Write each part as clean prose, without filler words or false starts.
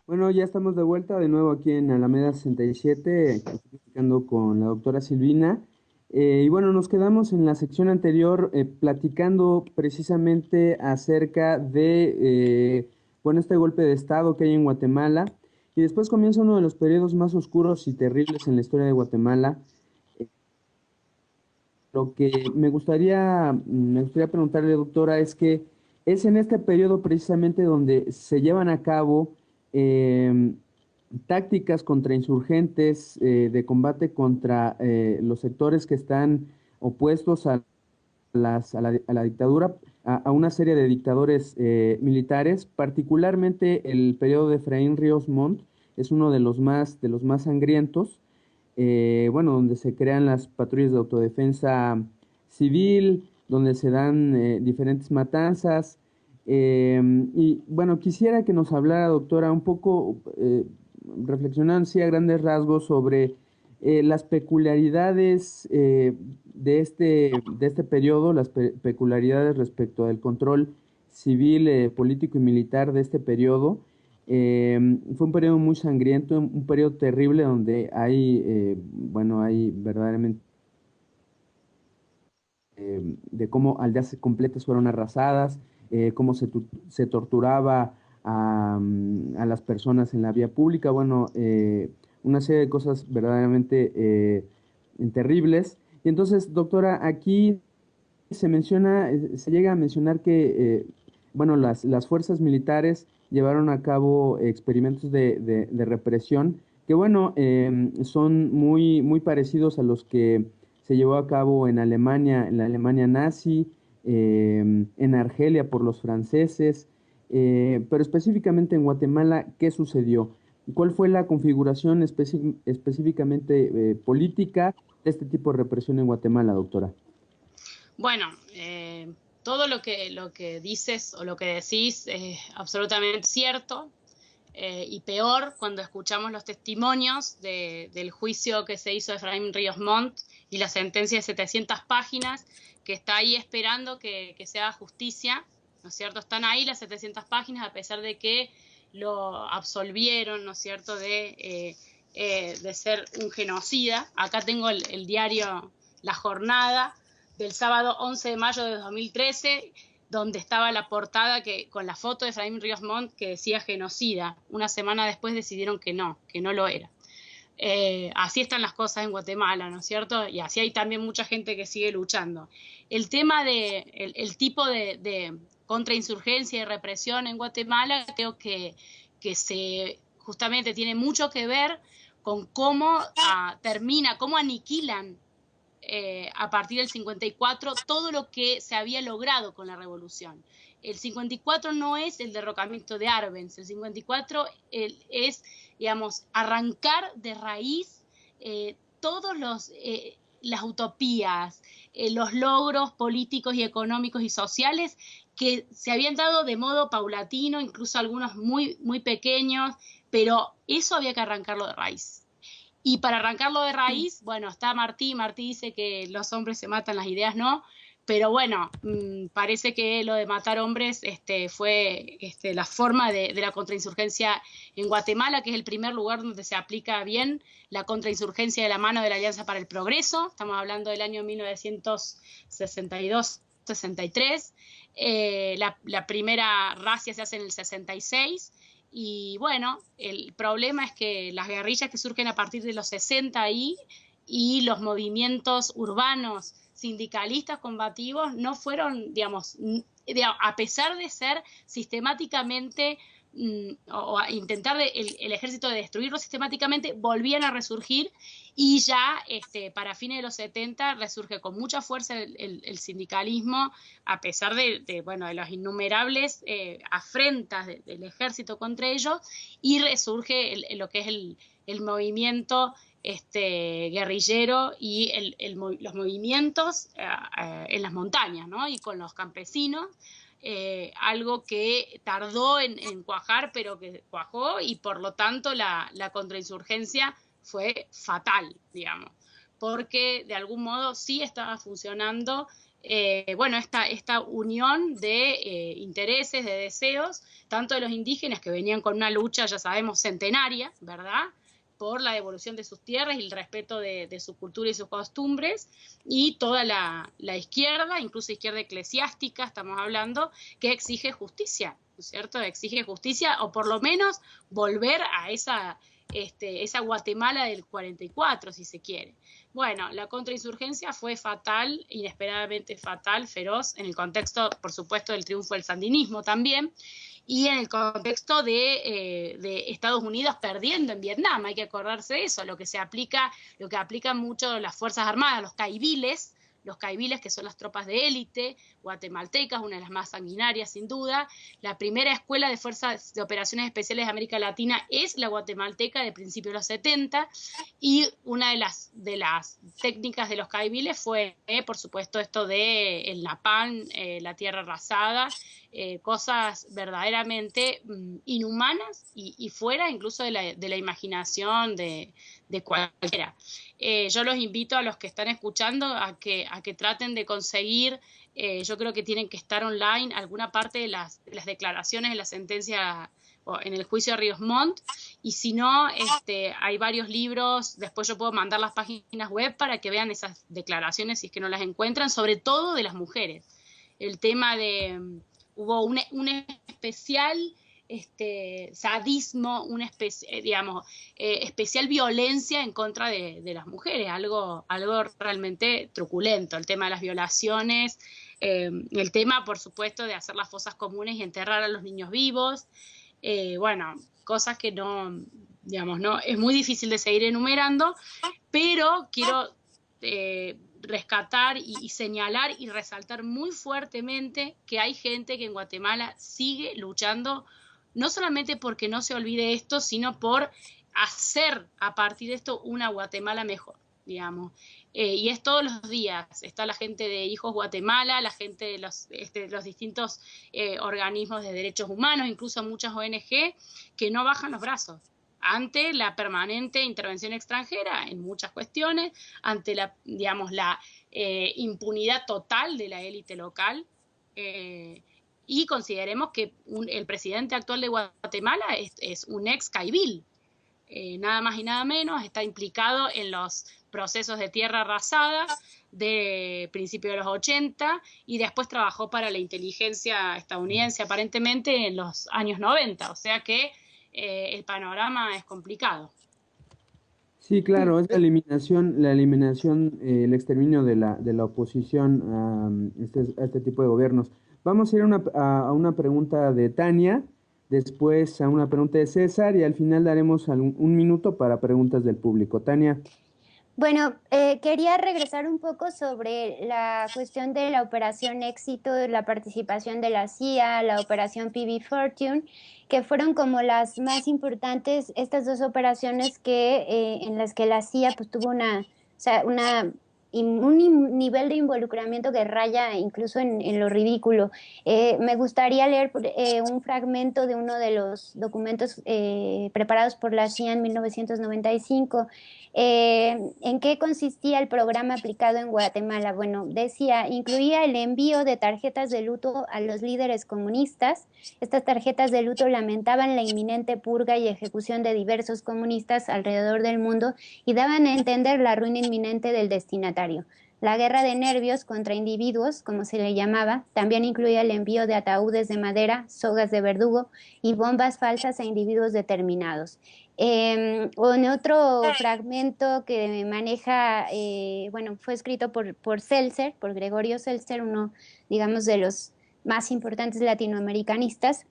Bueno, ya estamos de vuelta de nuevo aquí en Alameda 67, aquí platicando con la doctora Silvina. Y bueno, nos quedamos en la sección anterior platicando precisamente acerca de, bueno, este golpe de Estado que hay en Guatemala. Y después comienza uno de los periodos más oscuros y terribles en la historia de Guatemala. Lo que me gustaría preguntarle, doctora, es que es en este periodo precisamente donde se llevan a cabo eh, tácticas contra insurgentes de combate contra los sectores que están opuestos a la dictadura, a una serie de dictadores militares, particularmente el periodo de Efraín Ríos Montt es uno de los más sangrientos, bueno, donde se crean las patrullas de autodefensa civil, donde se dan diferentes matanzas. Y bueno, quisiera que nos hablara, doctora, un poco, reflexionando sí, a grandes rasgos sobre las peculiaridades de este periodo, las peculiaridades respecto al control civil, político y militar de este periodo. Fue un periodo muy sangriento, un periodo terrible donde bueno, hay verdaderamente de cómo aldeas completas fueron arrasadas, cómo se torturaba a las personas en la vía pública, bueno, una serie de cosas verdaderamente terribles. Y entonces, doctora, aquí se llega a mencionar que, bueno, las fuerzas militares llevaron a cabo experimentos de represión que, bueno, son muy, muy parecidos a los que se llevó a cabo en la Alemania nazi, en Argelia por los franceses, pero específicamente en Guatemala, ¿qué sucedió? ¿Cuál fue la configuración específicamente política de este tipo de represión en Guatemala, doctora? Bueno, todo lo que dices o lo que decís es absolutamente cierto, y peor cuando escuchamos los testimonios del juicio que se hizo de Efraín Ríos Montt y la sentencia de 700 páginas que está ahí esperando que se haga justicia, ¿no es cierto? Están ahí las 700 páginas a pesar de que lo absolvieron, ¿no es cierto?, de ser un genocida. Acá tengo el diario La Jornada del sábado 11 de mayo de 2013, donde estaba la portada con la foto de Efraín Ríos Montt que decía genocida. Una semana después decidieron que no lo era. Así están las cosas en Guatemala, ¿no es cierto? Y así hay también mucha gente que sigue luchando. El tema el tipo de contrainsurgencia y represión en Guatemala creo que justamente tiene mucho que ver con cómo cómo aniquilan a partir del 54 todo lo que se había logrado con la revolución. El 54 no es el derrocamiento de Arbenz, el 54 es, digamos, arrancar de raíz todos las utopías, los logros políticos y económicos y sociales que se habían dado de modo paulatino, incluso algunos muy, muy pequeños, pero eso había que arrancarlo de raíz. Y para arrancarlo de raíz, bueno, está Martí dice que los hombres se matan, las ideas no, pero bueno, parece que lo de matar hombres fue la forma de la contrainsurgencia en Guatemala, que es el primer lugar donde se aplica bien la contrainsurgencia de la mano de la Alianza para el Progreso. Estamos hablando del año 1962-63. La primera racia se hace en el 66. Y bueno, el problema es que las guerrillas que surgen a partir de los 60 ahí y los movimientos urbanos sindicalistas combativos no fueron, digamos, a pesar de ser sistemáticamente o a intentar el ejército de destruirlo sistemáticamente, volvían a resurgir y ya para fines de los 70 resurge con mucha fuerza el sindicalismo, a pesar bueno, de las innumerables afrentas del ejército contra ellos, y resurge lo que es el movimiento guerrillero y los movimientos en las montañas, ¿no? Y con los campesinos, algo que tardó en cuajar, pero que cuajó, y por lo tanto la contrainsurgencia fue fatal, digamos, porque de algún modo sí estaba funcionando bueno, esta unión de intereses, de deseos, tanto de los indígenas que venían con una lucha, ya sabemos, centenaria, ¿verdad?, por la devolución de sus tierras y el respeto de su cultura y sus costumbres, y toda la izquierda, incluso izquierda eclesiástica, estamos hablando, que exige justicia, ¿no es cierto? Exige justicia, o por lo menos volver a esa Guatemala del 44, si se quiere. Bueno, la contrainsurgencia fue fatal, inesperadamente fatal, feroz, en el contexto, por supuesto, del triunfo del sandinismo también, y en el contexto de Estados Unidos perdiendo en Vietnam. Hay que acordarse de eso, lo que aplican mucho las Fuerzas Armadas, los caiviles, que son las tropas de élite guatemaltecas, una de las más sanguinarias sin duda. La primera escuela de fuerzas de operaciones especiales de América Latina es la guatemalteca de principios de los 70, y una de las técnicas de los caiviles fue, por supuesto, esto de el napalm, la tierra arrasada, cosas verdaderamente inhumanas y fuera incluso de la imaginación de cualquiera. Yo los invito a los que están escuchando a que traten de conseguir, yo creo que tienen que estar online alguna parte de las declaraciones de la sentencia o en el juicio de Ríos Montt, y si no, hay varios libros, después yo puedo mandar las páginas web para que vean esas declaraciones si es que no las encuentran, sobre todo de las mujeres. El tema hubo un especial sadismo, especial violencia en contra de las mujeres, algo realmente truculento, el tema de las violaciones, el tema, por supuesto, de hacer las fosas comunes y enterrar a los niños vivos, bueno, cosas que no, es muy difícil de seguir enumerando, pero quiero rescatar y señalar y resaltar muy fuertemente que hay gente que en Guatemala sigue luchando, no solamente porque no se olvide esto, sino por hacer a partir de esto una Guatemala mejor, digamos. Y es todos los días. Está la gente de Hijos Guatemala, la gente de los distintos organismos de derechos humanos, incluso muchas ONG, que no bajan los brazos ante la permanente intervención extranjera en muchas cuestiones, ante la impunidad total de la élite local, y consideremos que el presidente actual de Guatemala es un ex caibil, nada más y nada menos, está implicado en los procesos de tierra arrasada de principios de los 80 y después trabajó para la inteligencia estadounidense aparentemente en los años 90, o sea que el panorama es complicado. Sí, claro, es la eliminación, el exterminio de la oposición a este tipo de gobiernos. Vamos a ir a una pregunta de Tania, después a una pregunta de César y al final daremos un minuto para preguntas del público. Tania. Bueno, quería regresar un poco sobre la cuestión de la Operación Éxito, de la participación de la CIA, la Operación PB Fortune, que fueron como las más importantes, estas dos operaciones en las que la CIA pues tuvo un nivel de involucramiento que raya incluso en lo ridículo. Me gustaría leer un fragmento de uno de los documentos preparados por la CIA en 1995. ¿En qué consistía el programa aplicado en Guatemala? Bueno, decía, incluía el envío de tarjetas de luto a los líderes comunistas. Estas tarjetas de luto lamentaban la inminente purga y ejecución de diversos comunistas alrededor del mundo y daban a entender la ruina inminente del destinatario. La guerra de nervios contra individuos, como se le llamaba, también incluía el envío de ataúdes de madera, sogas de verdugo y bombas falsas a individuos determinados. En otro fragmento que maneja, fue escrito por Seltzer, por Gregorio Seltzer, uno, digamos, de los más importantes latinoamericanistas,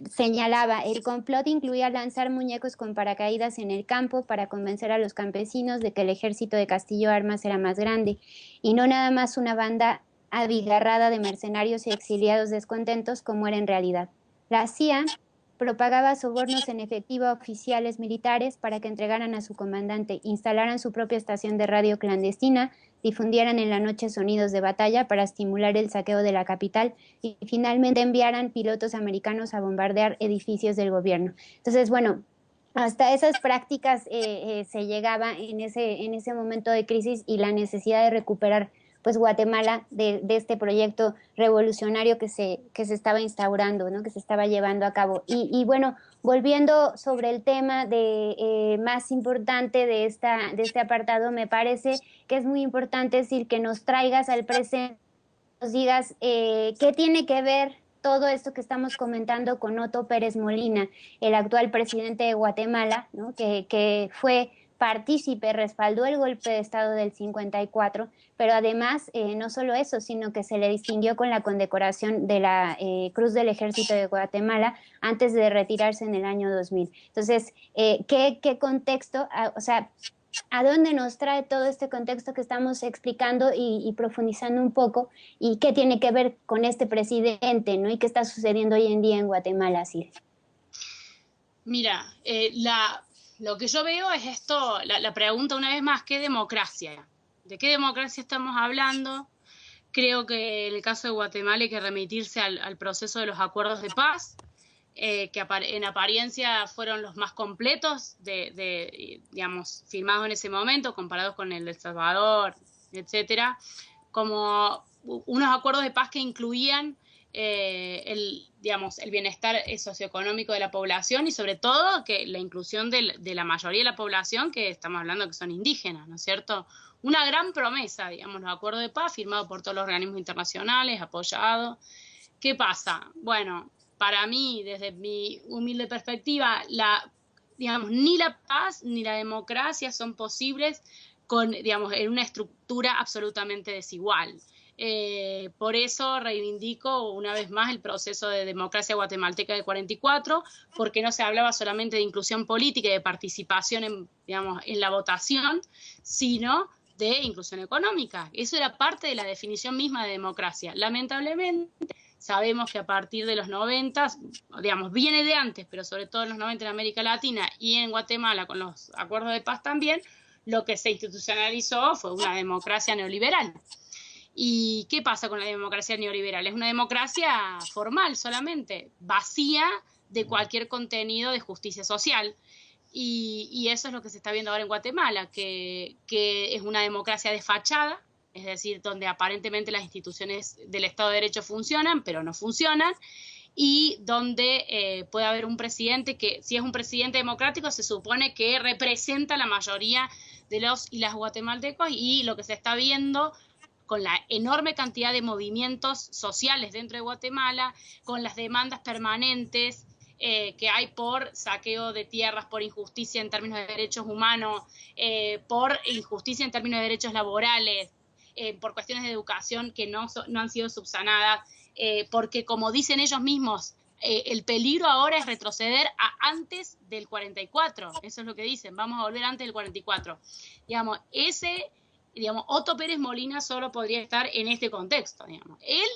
señalaba, el complot incluía lanzar muñecos con paracaídas en el campo para convencer a los campesinos de que el ejército de Castillo Armas era más grande, y no nada más una banda abigarrada de mercenarios y exiliados descontentos como era en realidad. La CIA propagaba sobornos en efectivo a oficiales militares para que entregaran a su comandante, instalaran su propia estación de radio clandestina, difundieran en la noche sonidos de batalla para estimular el saqueo de la capital y finalmente enviaran pilotos americanos a bombardear edificios del gobierno. Entonces, bueno, hasta esas prácticas se llegaba en ese momento de crisis y la necesidad de recuperar pues Guatemala de este proyecto revolucionario que se estaba instaurando, ¿no? Que se estaba llevando a cabo. Y bueno, volviendo sobre el tema más importante de este apartado, me parece que es muy importante decir que nos traigas al presente, nos digas qué tiene que ver todo esto que estamos comentando con Otto Pérez Molina, el actual presidente de Guatemala, ¿no? que fue partícipe, respaldó el golpe de Estado del 54, pero además no solo eso, sino que se le distinguió con la condecoración de la Cruz del Ejército de Guatemala antes de retirarse en el año 2000. Entonces, ¿qué contexto? O sea, ¿a dónde nos trae todo este contexto que estamos explicando y profundizando un poco? ¿Y qué tiene que ver con este presidente, ¿no? ¿Y qué está sucediendo hoy en día en Guatemala, Sil? Mira, lo que yo veo es esto, la pregunta una vez más, ¿qué democracia? ¿De qué democracia estamos hablando? Creo que en el caso de Guatemala hay que remitirse al proceso de los acuerdos de paz, que en apariencia fueron los más completos digamos, firmados en ese momento, comparados con el de El Salvador, etcétera, como unos acuerdos de paz que incluían digamos, el bienestar socioeconómico de la población y sobre todo que la inclusión de la mayoría de la población, que estamos hablando que son indígenas, ¿no es cierto? Una gran promesa, digamos, los acuerdos de paz firmados por todos los organismos internacionales, apoyados. ¿Qué pasa? Bueno, para mí, desde mi humilde perspectiva, digamos, ni la paz ni la democracia son posibles digamos, en una estructura absolutamente desigual. Por eso reivindico una vez más el proceso de democracia guatemalteca del 44, porque no se hablaba solamente de inclusión política y de participación digamos, en la votación, sino de inclusión económica. Eso era parte de la definición misma de democracia. Lamentablemente, sabemos que a partir de los 90, digamos, viene de antes, pero sobre todo en los 90 en América Latina y en Guatemala con los acuerdos de paz también, lo que se institucionalizó fue una democracia neoliberal. ¿Y qué pasa con la democracia neoliberal? Es una democracia formal solamente, vacía de cualquier contenido de justicia social. Y eso es lo que se está viendo ahora en Guatemala, que es una democracia de fachada, es decir, donde aparentemente las instituciones del Estado de Derecho funcionan, pero no funcionan, y donde puede haber un presidente que, si es un presidente democrático, se supone que representa la mayoría de los y las guatemaltecos, y lo que se está viendo con la enorme cantidad de movimientos sociales dentro de Guatemala, con las demandas permanentes que hay por saqueo de tierras, por injusticia en términos de derechos humanos, por injusticia en términos de derechos laborales, por cuestiones de educación que no han sido subsanadas, porque como dicen ellos mismos, el peligro ahora es retroceder a antes del 44, eso es lo que dicen, vamos a volver antes del 44. Digamos, Otto Pérez Molina solo podría estar en este contexto, digamos. Él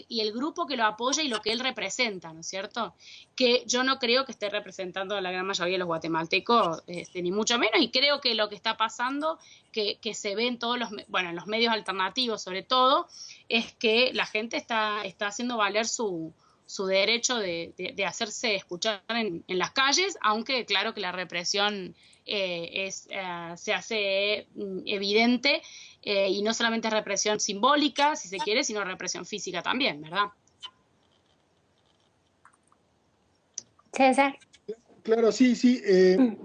y el grupo que lo apoya y lo que él representa, ¿no es cierto? Que yo no creo que esté representando a la gran mayoría de los guatemaltecos, ni mucho menos, y creo que lo que está pasando, que se ve en todos en los medios alternativos sobre todo, es que la gente está haciendo valer su derecho de hacerse escuchar en las calles, aunque claro que la represión se hace evidente, y no solamente represión simbólica, si se quiere, sino represión física también, ¿verdad? César. Claro, sí.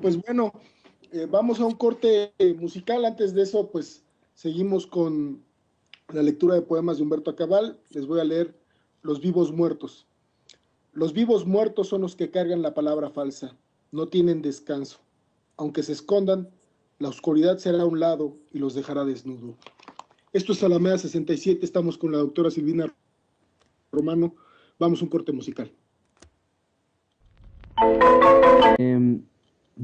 Pues bueno, vamos a un corte musical. Antes de eso, pues seguimos con la lectura de poemas de Humberto Acabal. Les voy a leer Los vivos muertos. Los vivos muertos son los que cargan la palabra falsa. No tienen descanso. Aunque se escondan, la oscuridad será a un lado y los dejará desnudo. Esto es Alameda 67, estamos con la doctora Silvina Romano. Vamos a un corte musical.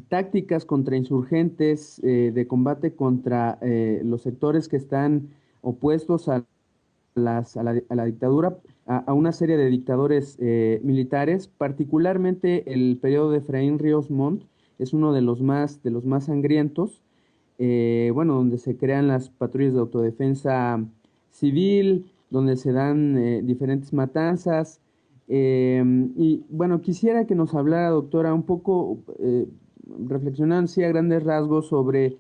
Tácticas contrainsurgentes de combate contra los sectores que están opuestos a la dictadura, a una serie de dictadores militares, particularmente el periodo de Efraín Ríos Montt, es uno de los más sangrientos, donde se crean las patrullas de autodefensa civil, donde se dan diferentes matanzas, y bueno, quisiera que nos hablara, doctora, un poco, reflexionando a grandes rasgos sobre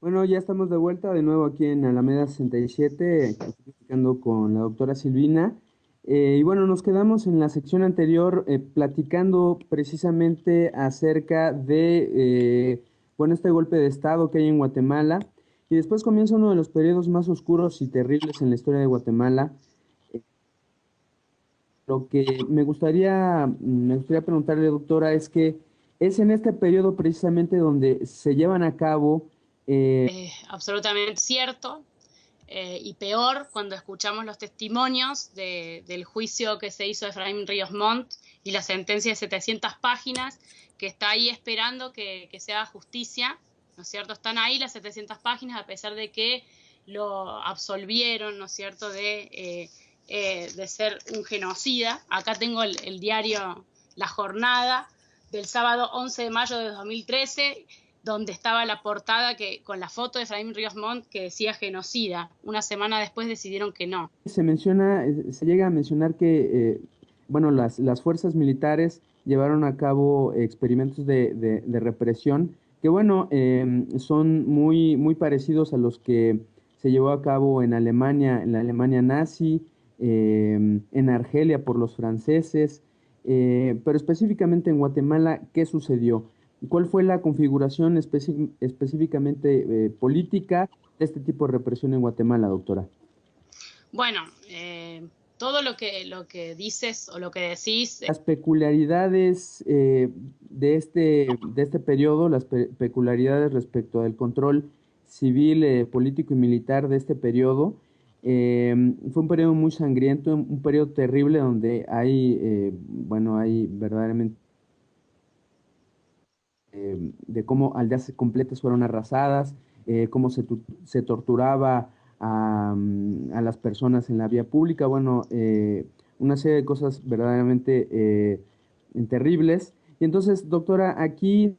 Bueno, ya estamos de vuelta de nuevo aquí en Alameda 67, estoy platicando con la doctora Silvina. Y bueno, nos quedamos en la sección anterior platicando precisamente acerca de, bueno, este golpe de Estado que hay en Guatemala. Y después comienza uno de los periodos más oscuros y terribles en la historia de Guatemala. Lo que me gustaría preguntarle, doctora, es que es en este periodo precisamente donde se llevan a cabo Absolutamente cierto. Y peor cuando escuchamos los testimonios del juicio que se hizo de Efraín Ríos Montt y la sentencia de 700 páginas que está ahí esperando que se haga justicia, ¿no es cierto? Están ahí las 700 páginas a pesar de que lo absolvieron, ¿no es cierto?, de ser un genocida. Acá tengo el diario La Jornada del sábado 11 de mayo de 2013, donde estaba la portada con la foto de Efraín Ríos Montt que decía genocida. Una semana después decidieron que no. Se llega a mencionar que, bueno, las fuerzas militares llevaron a cabo experimentos de represión que, bueno, son muy parecidos a los que se llevó a cabo en la Alemania nazi, en Argelia por los franceses, pero específicamente en Guatemala, ¿qué sucedió? ¿Cuál fue la configuración específicamente política de este tipo de represión en Guatemala, doctora? Bueno, todo lo que dices o lo que decís. Las peculiaridades de este periodo, las peculiaridades respecto al control civil, político y militar de este periodo, fue un periodo muy sangriento, un periodo terrible donde hay verdaderamente de cómo aldeas completas fueron arrasadas, cómo se torturaba a las personas en la vía pública, bueno, una serie de cosas verdaderamente terribles. Y entonces, doctora, aquí